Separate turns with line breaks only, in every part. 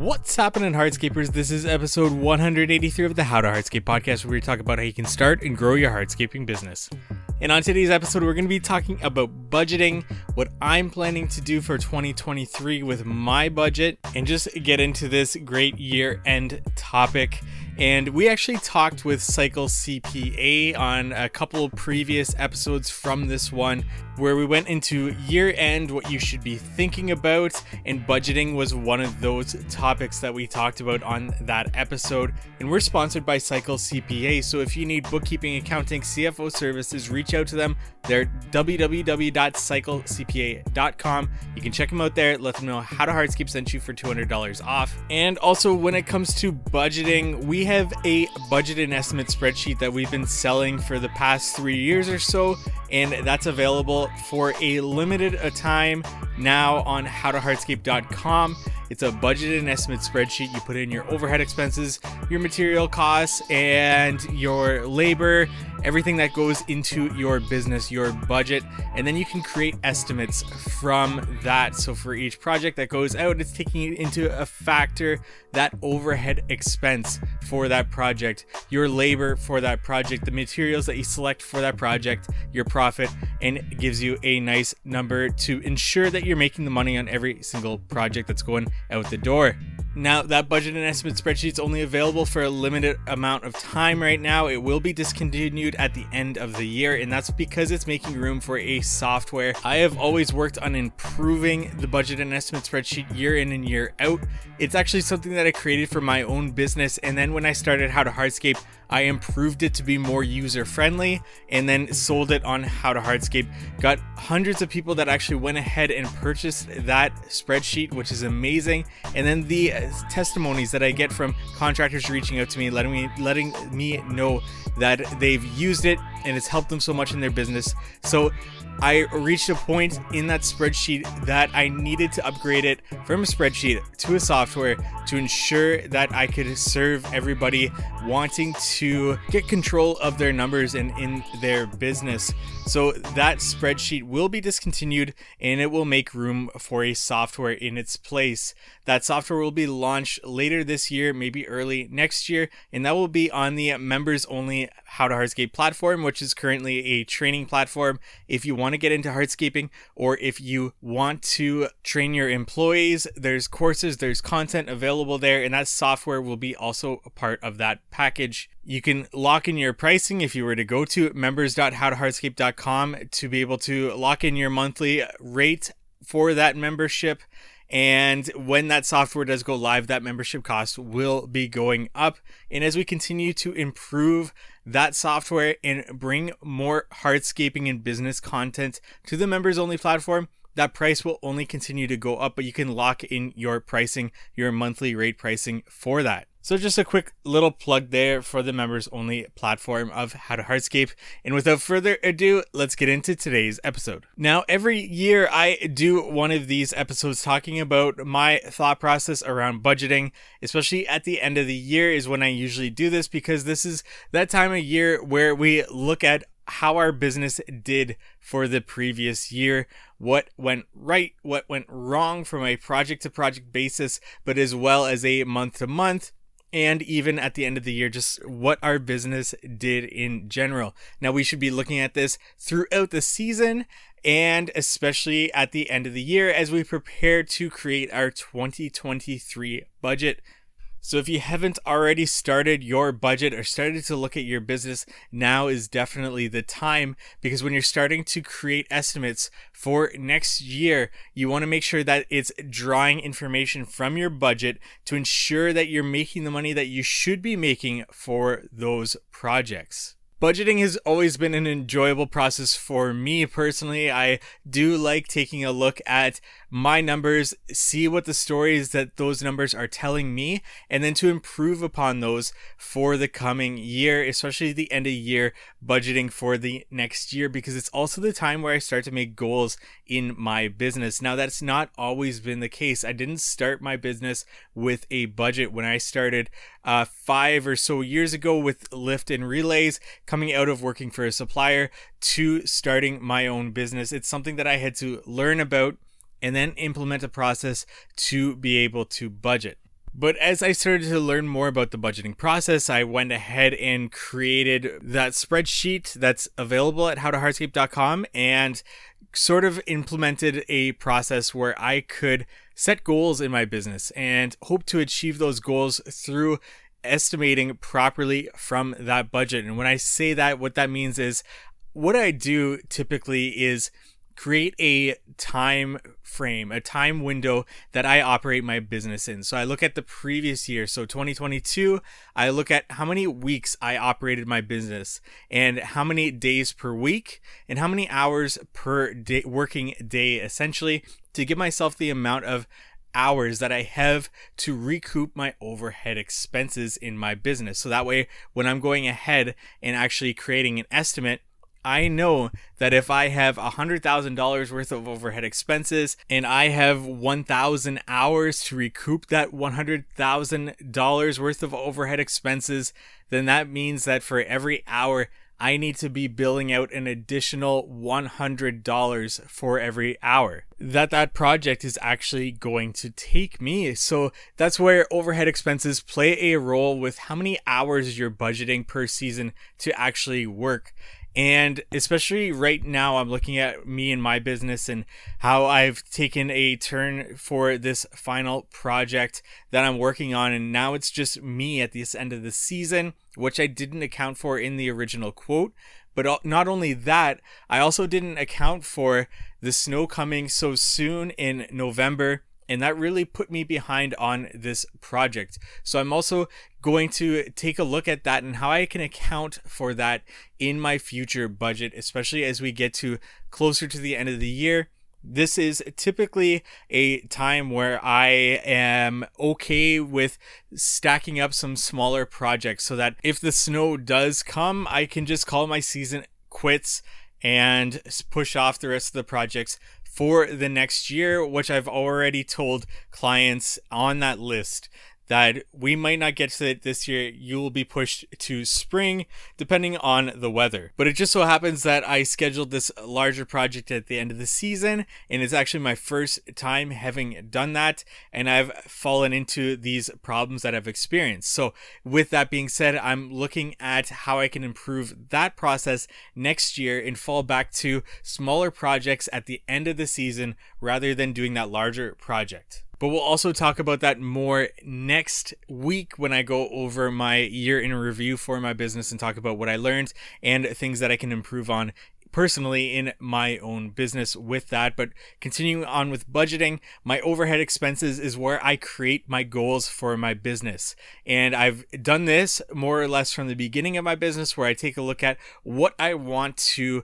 What's happening, Hardscapers? This is episode 183 of the How to Hardscape podcast, where we talk about how you can start and grow your hardscaping business. And on today's episode, we're going to be talking about budgeting, what I'm planning to do for 2023 with my budget, and just get into this great year-end topic. And we actually talked with Cycle CPA on a couple of previous episodes from this one, where we went into year-end, what you should be thinking about, and budgeting was one of those topics that we talked about on that episode. And we're sponsored by Cycle CPA, so if you need bookkeeping, accounting, CFO services, reach out to them. They're www.cyclecpa.com. You can check them out there, let them know How to Hardscape sent you for $200 off. And also, when it comes to budgeting, we have a budget and estimate spreadsheet that we've been selling for the past 3 years or so, and that's available for a limited time now on howtohardscape.com. It's a budget and estimate spreadsheet. You put in your overhead expenses, your material costs, and your labor, everything that goes into your business, your budget, and then you can create estimates from that. So for each project that goes out, it's taking into a factor that overhead expense for that project, your labor for that project, the materials that you select for that project, your profit, and it gives you a nice number to ensure that you're making the money on every single project that's going out the door. Now, that budget and estimate spreadsheet is only available for a limited amount of time right now. It will be discontinued at the end of the year, and that's because it's making room for a software. I have always worked on improving the budget and estimate spreadsheet year in and year out. It's actually something that I created for my own business, and then when I started How to Hardscape, I improved it to be more user-friendly and then sold it on How to Hardscape. Got hundreds of people that actually went ahead and purchased that spreadsheet, which is amazing. And then the testimonies that I get from contractors reaching out to me, letting me know that they've used it and it's helped them so much in their business. So I reached a point in that spreadsheet that I needed to upgrade it from a spreadsheet to a software to ensure that I could serve everybody wanting to get control of their numbers and in their business. So that spreadsheet will be discontinued and it will make room for a software in its place. That software will be launched later this year, maybe early next year, and that will be on the members only How to Hardscape platform, which is currently a training platform. If you want to get into hardscaping, or if you want to train your employees, there's courses, there's content available there, and that software will be also a part of that package. You can lock in your pricing if you were to go to members.howtohardscape.com to be able to lock in your monthly rate for that membership. And when that software does go live, that membership cost will be going up. And as we continue to improve that software and bring more hardscaping and business content to the members only platform, that price will only continue to go up, but you can lock in your pricing, your monthly rate pricing for that. So just a quick little plug there for the members only platform of How to Hardscape. And without further ado, let's get into today's episode. Now, every year I do one of these episodes talking about my thought process around budgeting, especially at the end of the year is when I usually do this, because this is that time of year where we look at how our business did for the previous year, what went right, what went wrong from a project to project basis, but as well as a month to month, and even at the end of the year, just what our business did in general. Now, we should be looking at this throughout the season and especially at the end of the year as we prepare to create our 2023 budget. So if you haven't already started your budget or started to look at your business, now is definitely the time, because when you're starting to create estimates for next year, you want to make sure that it's drawing information from your budget to ensure that you're making the money that you should be making for those projects. Budgeting has always been an enjoyable process for me personally. I do like taking a look at my numbers, see what the stories that those numbers are telling me, and then to improve upon those for the coming year, especially the end of year budgeting for the next year, because it's also the time where I start to make goals in my business. Now, that's not always been the case. I didn't start my business with a budget when I started 5 or so years ago with Lift and Relays, coming out of working for a supplier to starting my own business. It's something that I had to learn about and then implement a process to be able to budget. But as I started to learn more about the budgeting process, I went ahead and created that spreadsheet that's available at howtohardscape.com and sort of implemented a process where I could set goals in my business and hope to achieve those goals through estimating properly from that budget. And when I say that, what that means is what I do typically is create a time frame, a time window that I operate my business in. So I look at the previous year. So 2022, I look at how many weeks I operated my business and how many days per week and how many hours per day, working day, essentially, to give myself the amount of hours that I have to recoup my overhead expenses in my business. So that way, when I'm going ahead and actually creating an estimate, I know that if I have $100,000 worth of overhead expenses and I have 1,000 hours to recoup that $100,000 worth of overhead expenses, then that means that for every hour, I need to be billing out an additional $100 for every hour that project is actually going to take me. So that's where overhead expenses play a role with how many hours you're budgeting per season to actually work. And especially right now, I'm looking at me and my business and how I've taken a turn for this final project that I'm working on. And now it's just me at this end of the season, which I didn't account for in the original quote. But not only that, I also didn't account for the snow coming so soon in November. And that really put me behind on this project. So I'm also going to take a look at that and how I can account for that in my future budget, especially as we get to closer to the end of the year. This is typically a time where I am okay with stacking up some smaller projects so that if the snow does come, I can just call my season quits and push off the rest of the projects for the next year, which I've already told clients on that list that we might not get to it this year. You will be pushed to spring depending on the weather. But it just so happens that I scheduled this larger project at the end of the season, and it's actually my first time having done that, and I've fallen into these problems that I've experienced. So with that being said, I'm looking at how I can improve that process next year and fall back to smaller projects at the end of the season rather than doing that larger project. But we'll also talk about that more next week when I go over my year in review for my business and talk about what I learned and things that I can improve on personally in my own business with that. But continuing on with budgeting, my overhead expenses is where I create my goals for my business. And I've done this more or less from the beginning of my business, where I take a look at where I want to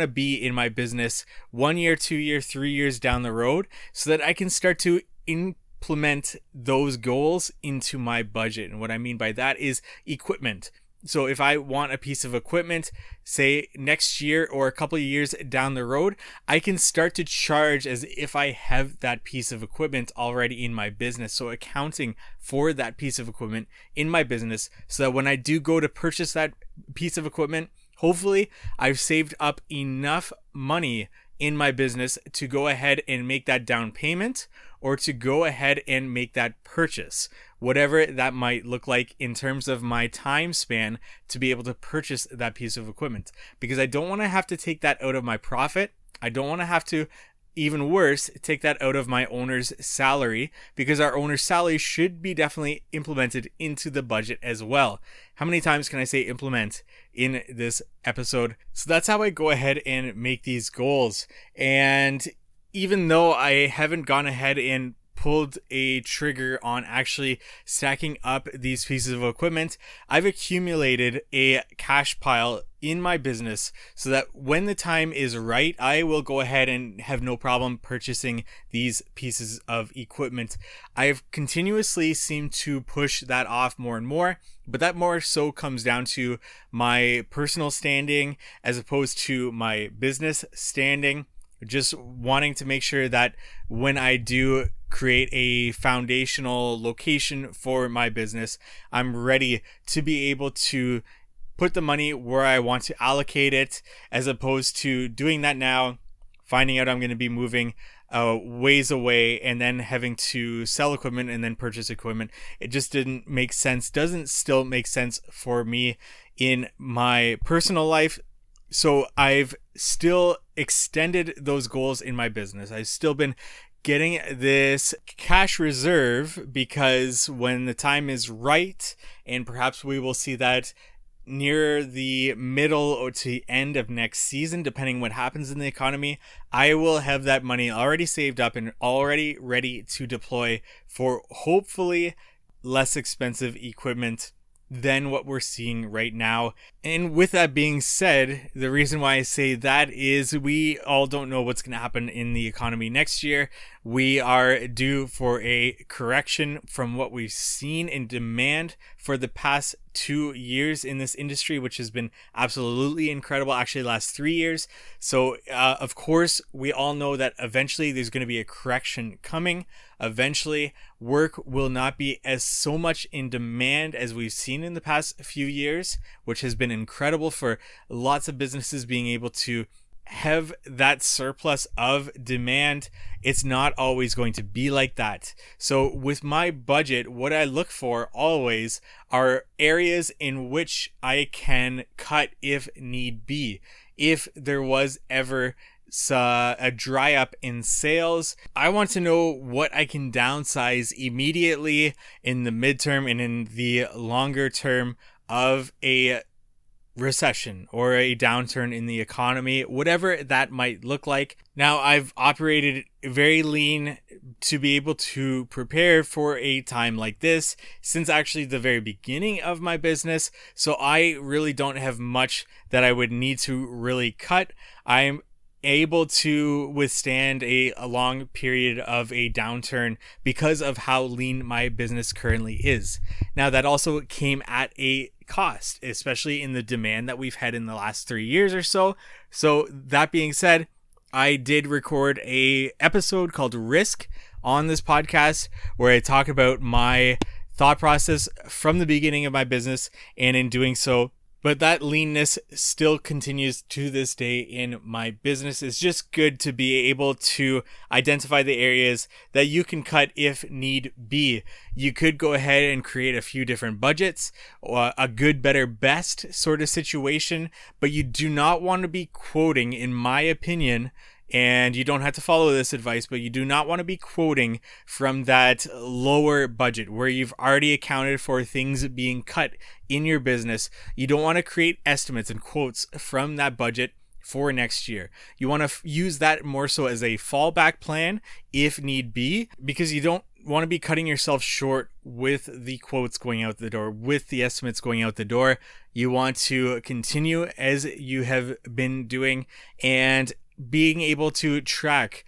be in my business 1 year, 2 year, 3 years down the road, so that I can start to implement those goals into my budget. And what I mean by that is equipment. So if I want a piece of equipment, say next year or a couple of years down the road, I can start to charge as if I have that piece of equipment already in my business. So accounting for that piece of equipment in my business, so that when I do go to purchase that piece of equipment, hopefully I've saved up enough money in my business to go ahead and make that down payment, or to go ahead and make that purchase, whatever that might look like in terms of my time span to be able to purchase that piece of equipment. Because I don't want to have to take that out of my profit. I don't want to have to, even worse, take that out of my owner's salary, because our owner's salary should be definitely implemented into the budget as well. How many times can I say implement in this episode? So that's how I go ahead and make these goals. And even though I haven't gone ahead and pulled a trigger on actually stacking up these pieces of equipment, I've accumulated a cash pile in my business so that when the time is right, I will go ahead and have no problem purchasing these pieces of equipment. I've continuously seemed to push that off more and more, but that more so comes down to my personal standing as opposed to my business standing. Just wanting to make sure that when I do create a foundational location for my business, I'm ready to be able to put the money where I want to allocate it, as opposed to doing that now, finding out I'm going to be moving ways away, and then having to sell equipment and then purchase equipment. It just didn't make sense, doesn't still make sense for me in my personal life. So I've still extended those goals in my business. I've still been getting this cash reserve because when the time is right, and perhaps we will see that near the middle or to the end of next season, depending what happens in the economy, I will have that money already saved up and already ready to deploy for hopefully less expensive equipment than what we're seeing right now. And with that being said, the reason why I say that is we all don't know what's going to happen in the economy next year. We are due for a correction from what we've seen in demand for the past 2 years in this industry, which has been absolutely incredible, actually the last 3 years. So of course, we all know that eventually there's going to be a correction coming. Eventually, work will not be as so much in demand as we've seen in the past few years, which has been incredible for lots of businesses being able to have that surplus of demand. It's not always going to be like that. So with my budget, what I look for always are areas in which I can cut if need be. If there was ever a dry up in sales, I want to know what I can downsize immediately in the midterm and in the longer term of a recession or a downturn in the economy, whatever that might look like. Now, I've operated very lean to be able to prepare for a time like this since actually the very beginning of my business. So I really don't have much that I would need to really cut. I'm able to withstand a long period of a downturn because of how lean my business currently is. Now, that also came at a cost, especially in the demand that we've had in the last 3 years or so. So that being said, I did record a episode called Risk on this podcast where I talk about my thought process from the beginning of my business, and in doing so, but that leanness still continues to this day in my business. It's just good to be able to identify the areas that you can cut if need be. You could go ahead and create a few different budgets, or a good, better, best sort of situation, but you do not want to be quoting, in my opinion, and you don't have to follow this advice, but you do not want to be quoting from that lower budget where you've already accounted for things being cut in your business. You don't want to create estimates and quotes from that budget for next year. You want to use that more so as a fallback plan if need be, because you don't want to be cutting yourself short with the quotes going out the door, with the estimates going out the door. You want to continue as you have been doing and being able to track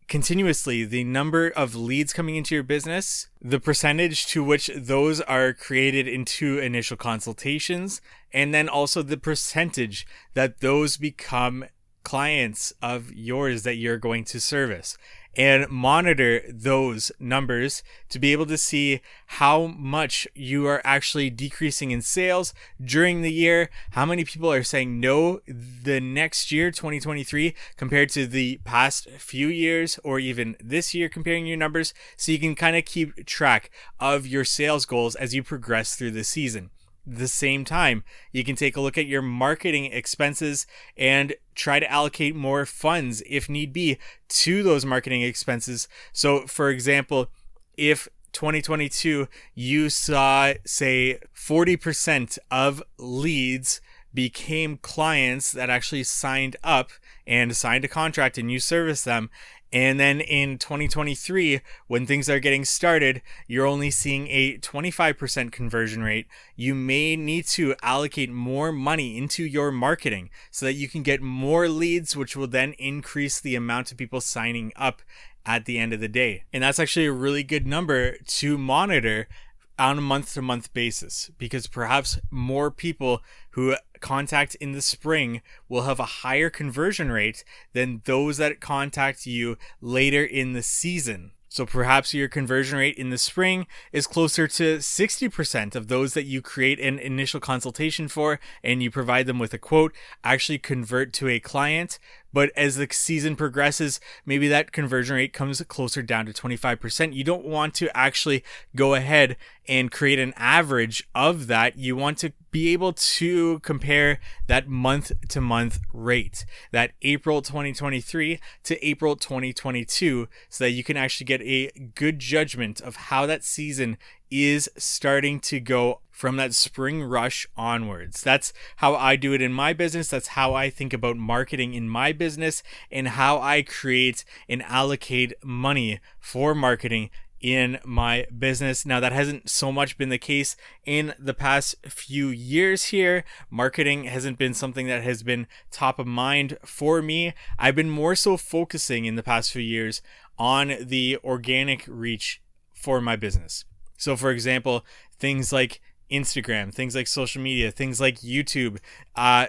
continuously the number of leads coming into your business, the percentage to which those are created into initial consultations, and then also the percentage that those become clients of yours that you're going to service. And monitor those numbers to be able to see how much you are actually decreasing in sales during the year, how many people are saying no the next year, 2023, compared to the past few years, or even this year, comparing your numbers, so you can kind of keep track of your sales goals as you progress through the season. The same time, you can take a look at your marketing expenses and try to allocate more funds if need be to those marketing expenses. So for example, if 2022 you saw, say, 40% of leads became clients that actually signed up and signed a contract and you service them, and then in 2023, when things are getting started, you're only seeing a 25% conversion rate, you may need to allocate more money into your marketing so that you can get more leads, which will then increase the amount of people signing up at the end of the day. And that's actually a really good number to monitor on a month-to-month basis, because perhaps more people who contact in the spring will have a higher conversion rate than those that contact you later in the season. So perhaps your conversion rate in the spring is closer to 60% of those that you create an initial consultation for and you provide them with a quote actually convert to a client. But as the season progresses, maybe that conversion rate comes closer down to 25%. You don't want to actually go ahead and create an average of that. You want to be able to compare that month to month rate, that April 2023 to April 2022, so that you can actually get a good judgment of how that season is starting to go from that spring rush onwards. That's how I do it in my business. That's how I think about marketing in my business, and how I create and allocate money for marketing in my business. Now, that hasn't so much been the case in the past few years here. Marketing hasn't been something that has been top of mind for me. I've been more so focusing in the past few years on the organic reach for my business. So for example, things like Instagram, things like social media, things like YouTube,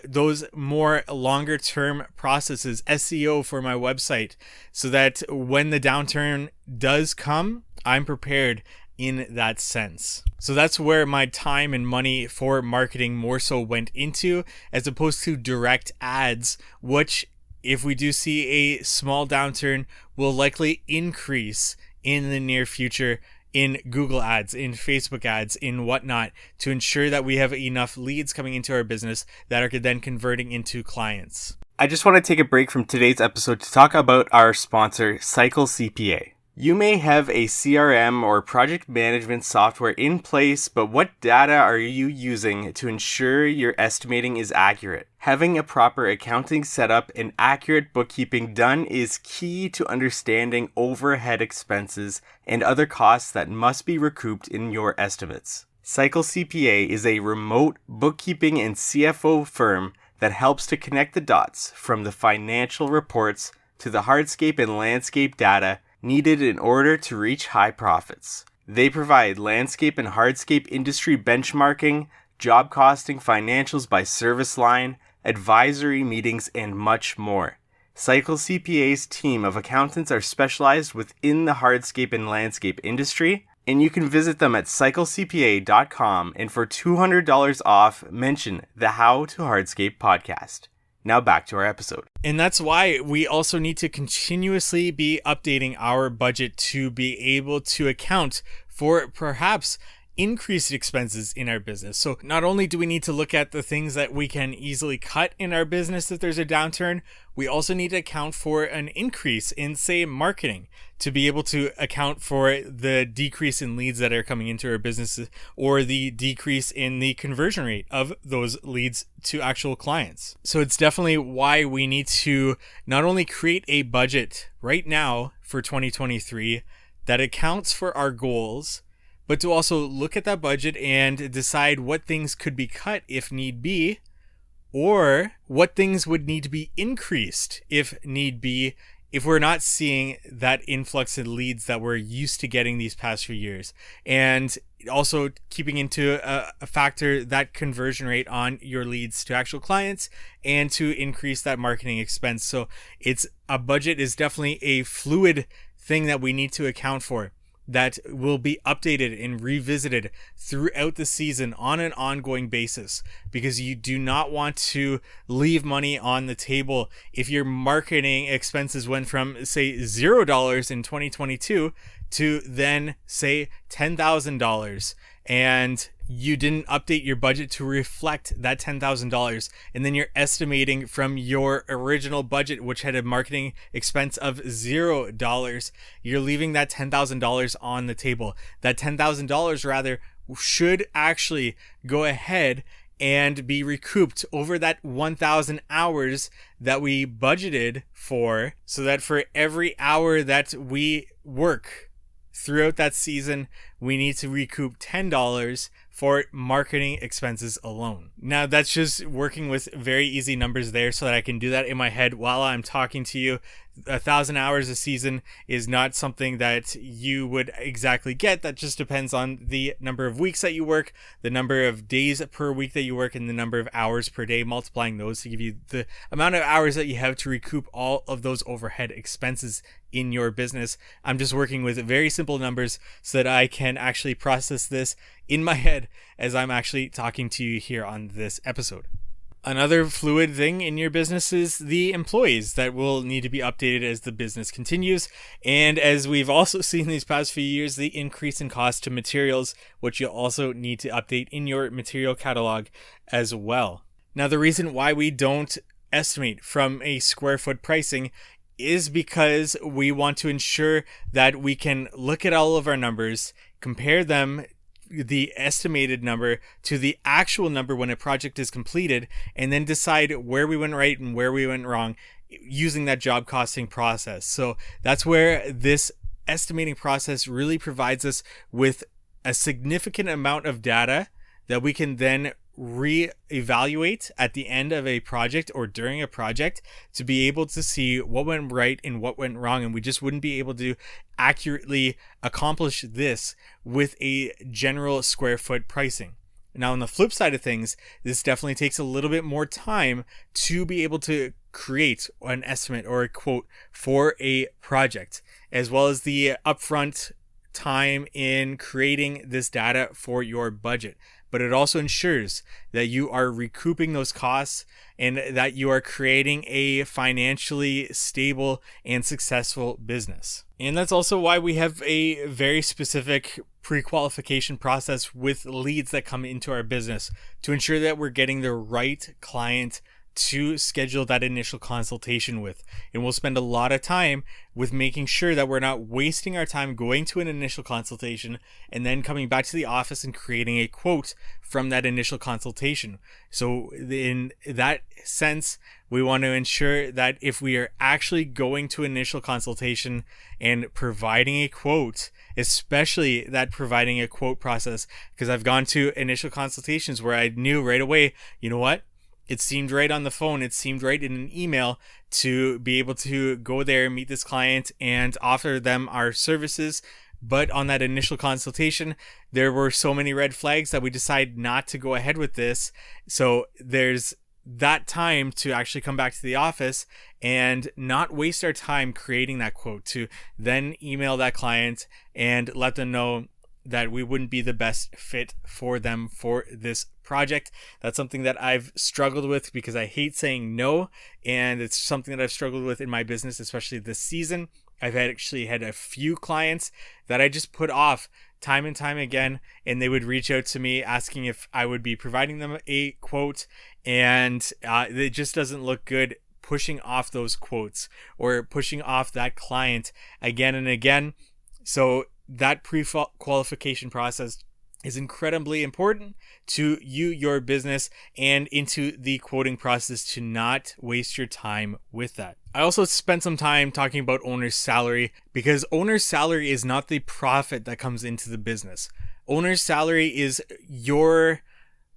those more longer term processes, SEO for my website, so that when the downturn does come, I'm prepared in that sense. So that's where my time and money for marketing more so went into, as opposed to direct ads, which, if we do see a small downturn, will likely increase in the near future in Google ads, in Facebook ads, in whatnot, to ensure that we have enough leads coming into our business that are then converting into clients.
I just want to take a break from today's episode to talk about our sponsor, Cycle CPA. You may have a CRM or project management software in place, but what data are you using to ensure your estimating is accurate? Having a proper accounting setup and accurate bookkeeping done is key to understanding overhead expenses and other costs that must be recouped in your estimates. Cycle CPA is a remote bookkeeping and CFO firm that helps to connect the dots from the financial reports to the hardscape and landscape data needed in order to reach high profits. They provide landscape and hardscape industry benchmarking, job costing, financials by service line, advisory meetings, and much more. Cycle CPA's team of accountants are specialized within the hardscape and landscape industry, and you can visit them at cyclecpa.com, and for $200 off, mention the How to Hardscape podcast. Now back to our episode.
And that's why we also need to continuously be updating our budget to be able to account for perhaps increased expenses in our business. So not only do we need to look at the things that we can easily cut in our business if there's a downturn, we also need to account for an increase in, say, marketing, to be able to account for the decrease in leads that are coming into our businesses, or the decrease in the conversion rate of those leads to actual clients. So it's definitely why we need to not only create a budget right now for 2023 that accounts for our goals, but to also look at that budget and decide what things could be cut if need be, or what things would need to be increased if need be, if we're not seeing that influx of leads that we're used to getting these past few years. And also keeping into a factor that conversion rate on your leads to actual clients, and to increase that marketing expense. So it's a budget is definitely a fluid thing that we need to account for, that will be updated and revisited throughout the season on an ongoing basis, because you do not want to leave money on the table. If your marketing expenses went from, say, $0 in 2022 to then, say, $10,000, and you didn't update your budget to reflect that $10,000, and then you're estimating from your original budget, which had a marketing expense of $0, you're leaving that $10,000 on the table. That $10,000 rather should actually go ahead and be recouped over that 1,000 hours that we budgeted for, so that for every hour that we work throughout that season, we need to recoup $10 for marketing expenses alone. Now, that's just working with very easy numbers there, so that I can do that in my head while I'm talking to you. 1,000 hours a season is not something that you would exactly get. That just depends on the number of weeks that you work, the number of days per week that you work, and the number of hours per day, multiplying those to give you the amount of hours that you have to recoup all of those overhead expenses in your business. I'm just working with very simple numbers so that I can actually process this in my head as I'm actually talking to you here on this episode. Another fluid thing in your business is the employees that will need to be updated as the business continues. And as we've also seen these past few years, the increase in cost to materials, which you'll also need to update in your material catalog as well. Now, the reason why we don't estimate from a square foot pricing is because we want to ensure that we can look at all of our numbers, compare them, the estimated number, to the actual number when a project is completed, and then decide where we went right and where we went wrong using that job costing process. So that's where this estimating process really provides us with a significant amount of data that we can then re-evaluate at the end of a project or during a project to be able to see what went right and what went wrong. And we just wouldn't be able to accurately accomplish this with a general square foot pricing. Now, on the flip side of things, this definitely takes a little bit more time to be able to create an estimate or a quote for a project, as well as the upfront time in creating this data for your budget. But it also ensures that you are recouping those costs and that you are creating a financially stable and successful business. And that's also why we have a very specific pre-qualification process with leads that come into our business to ensure that we're getting the right client to schedule that initial consultation with. And we'll spend a lot of time with making sure that we're not wasting our time going to an initial consultation and then coming back to the office and creating a quote from that initial consultation. So in that sense, we want to ensure that if we are actually going to initial consultation and providing a quote, especially that providing a quote process, because I've gone to initial consultations where I knew right away, you know what? It seemed right on the phone. It seemed right in an email to be able to go there, meet this client, and offer them our services. But on that initial consultation, there were so many red flags that we decided not to go ahead with this. So there's that time to actually come back to the office and not waste our time creating that quote, to then email that client and let them know that we wouldn't be the best fit for them for this project. That's something that I've struggled with because I hate saying no, and it's something that I've struggled with in my business, especially this season. I've actually had a few clients that I just put off time and time again, and they would reach out to me asking if I would be providing them a quote, and it just doesn't look good pushing off those quotes or pushing off that client again and again. So that pre-qualification process is incredibly important to you, your business, and into the quoting process to not waste your time with that. I also spent some time talking about owner's salary because owner's salary is not the profit that comes into the business. Owner's salary is your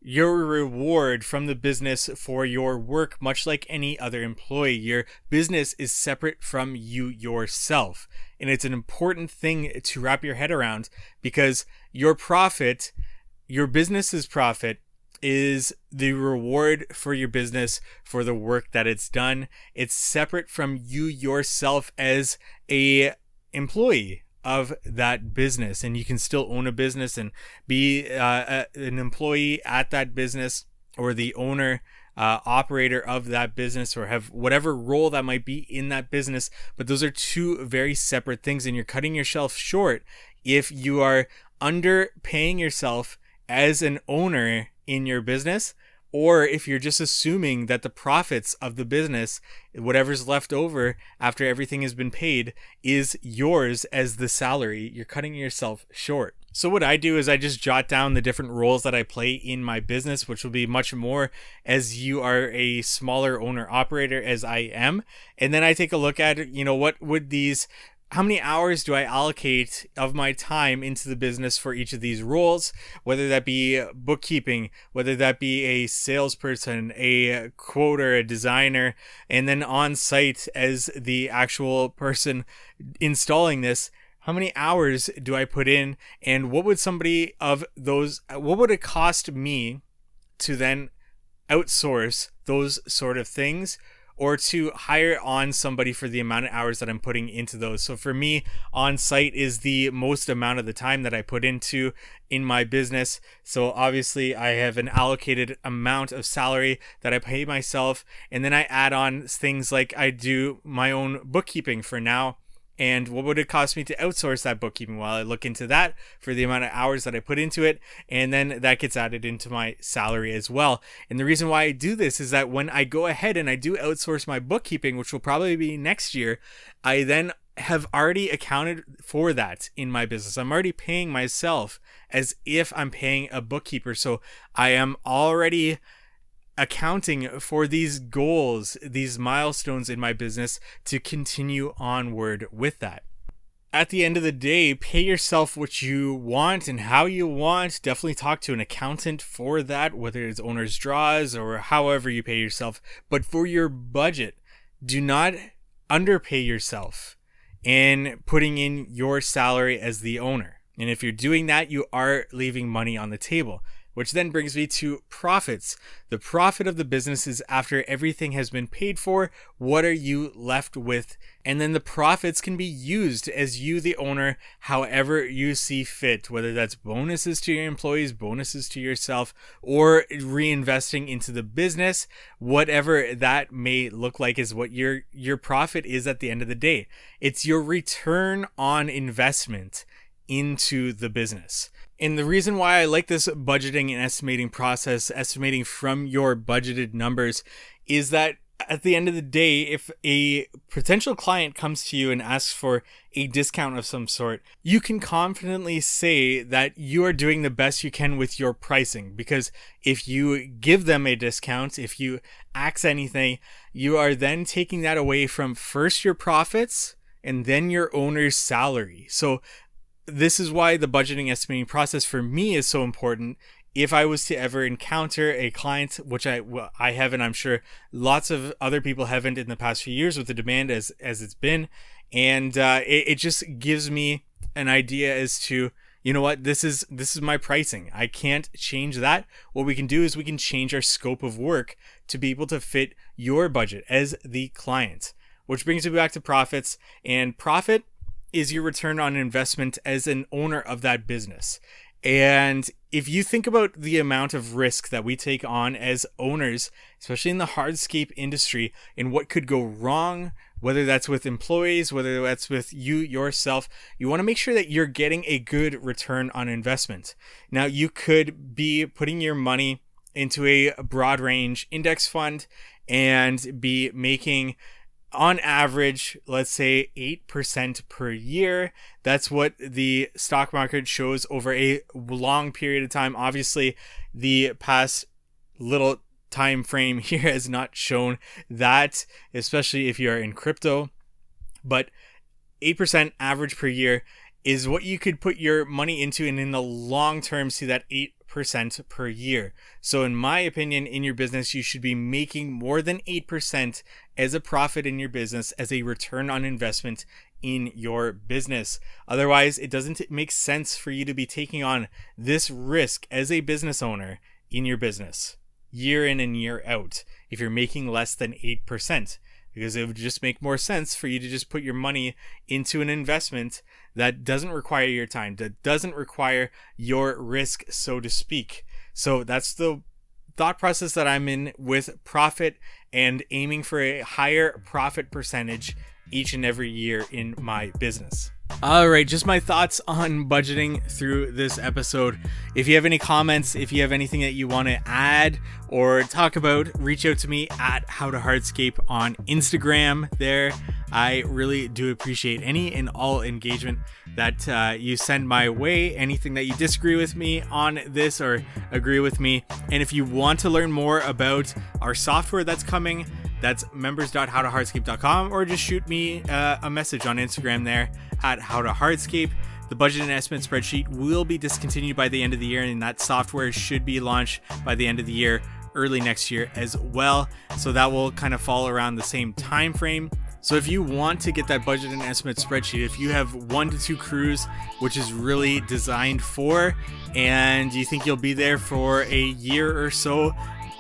reward from the business for your work, much like any other employee. Your business is separate from you yourself. And it's an important thing to wrap your head around because your profit, your business's profit, is the reward for your business for the work that it's done. It's separate from you yourself as a employee of that business, and you can still own a business and be an employee at that business, or the owner, operator of that business, or have whatever role that might be in that business. But those are two very separate things, and you're cutting yourself short if you are underpaying yourself as an owner in your business, or if you're just assuming that the profits of the business, whatever's left over after everything has been paid, is yours as the salary. You're cutting yourself short. So what I do is I just jot down the different roles that I play in my business, which will be much more as you are a smaller owner operator as I am. And then I take a look at, how many hours do I allocate of my time into the business for each of these roles, whether that be bookkeeping, whether that be a salesperson, a quoter, a designer, and then on site as the actual person installing this. How many hours do I put in, and what would it cost me to then outsource those sort of things? or to hire on somebody for the amount of hours that I'm putting into those. So for me, on site is the most amount of the time that I put into in my business. So obviously I have an allocated amount of salary that I pay myself, and then I add on things like I do my own bookkeeping for now. And what would it cost me to outsource that bookkeeping? Well, I look into that for the amount of hours that I put into it, and then that gets added into my salary as well. And the reason why I do this is that when I go ahead and I do outsource my bookkeeping, which will probably be next year, I then have already accounted for that in my business. I'm already paying myself as if I'm paying a bookkeeper. So I am already accounting for these goals, these milestones in my business to continue onward with that. At the end of the day, pay yourself what you want and how you want. Definitely talk to an accountant for that, whether it's owner's draws or however you pay yourself. But for your budget, do not underpay yourself in putting in your salary as the owner. And if you're doing that, you are leaving money on the table. Which then brings me to profits. The profit of the business is after everything has been paid for, what are you left with? And then the profits can be used as you, the owner, however you see fit, whether that's bonuses to your employees, bonuses to yourself, or reinvesting into the business. Whatever that may look like is what your profit is at the end of the day. It's your return on investment into the business. And the reason why I like this budgeting and estimating process, estimating from your budgeted numbers, is that at the end of the day, if a potential client comes to you and asks for a discount of some sort, you can confidently say that you are doing the best you can with your pricing. Because if you give them a discount, if you axe anything, you are then taking that away from first your profits and then your owner's salary. So this is why the budgeting estimating process for me is so important. If I was to ever encounter a client, which I have, and I'm sure lots of other people haven't in the past few years with the demand as it's been, and it just gives me an idea as to, you know what, this is my pricing. I can't change that. What we can do is we can change our scope of work to be able to fit your budget as the client, which brings me back to profits. And profit is your return on investment as an owner of that business. And if you think about the amount of risk that we take on as owners, especially in the hardscape industry, and what could go wrong, whether that's with employees, whether that's with you yourself, you want to make sure that you're getting a good return on investment. Now, you could be putting your money into a broad range index fund and be making, on average, let's say 8% per year. That's what the stock market shows over a long period of time. Obviously, the past little time frame here has not shown that, especially if you are in crypto. But 8% average per year is what you could put your money into, and in the long term see that 8% per year. So in my opinion, in your business, you should be making more than 8% as a profit in your business, as a return on investment in your business. Otherwise, it doesn't make sense for you to be taking on this risk as a business owner in your business year in and year out if you're making less than 8%. Because it would just make more sense for you to just put your money into an investment that doesn't require your time, that doesn't require your risk, so to speak. So that's the thought process that I'm in with profit, and aiming for a higher profit percentage each and every year in my business. All right, just my thoughts on budgeting through this episode. If you have any comments, if you have anything that you want to add or talk about, reach out to me at How to Hardscape on Instagram there. I really do appreciate any and all engagement that you send my way. Anything that you disagree with me on this or agree with me. And if you want to learn more about our software that's coming, that's members.howtohardscape.com, or just shoot me a message on Instagram there at How to Hardscape. The budget and estimate spreadsheet will be discontinued by the end of the year, and that software should be launched by the end of the year, early next year as well. So that will kind of fall around the same time frame. So if you want to get that budget and estimate spreadsheet, if you have 1 to 2 crews, which is really designed for, and you think you'll be there for a year or so,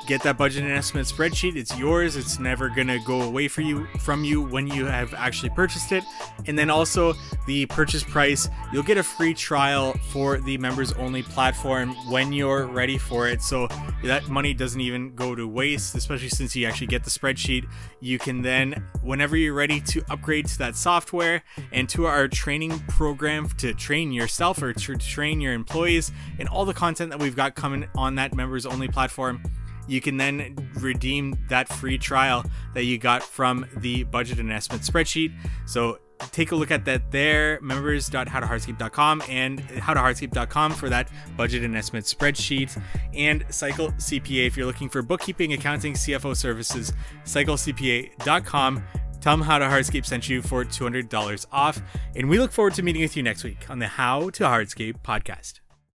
get that budget and estimate spreadsheet. It's yours. It's never gonna go away from you when you have actually purchased it. And then also the purchase price, you'll get a free trial for the members only platform when you're ready for it. So that money doesn't even go to waste, especially since you actually get the spreadsheet. You can then, whenever you're ready to upgrade to that software and to our training program to train yourself or to train your employees and all the content that we've got coming on that members only platform, you can then redeem that free trial that you got from the budget and estimate spreadsheet. So take a look at that there, members.howtohardscape.com and howtohardscape.com for that budget and estimate spreadsheet. And Cycle CPA, if you're looking for bookkeeping, accounting, CFO services, cyclecpa.com. Tell them How to Hardscape sent you for $200 off. And we look forward to meeting with you next week on the How to Hardscape podcast.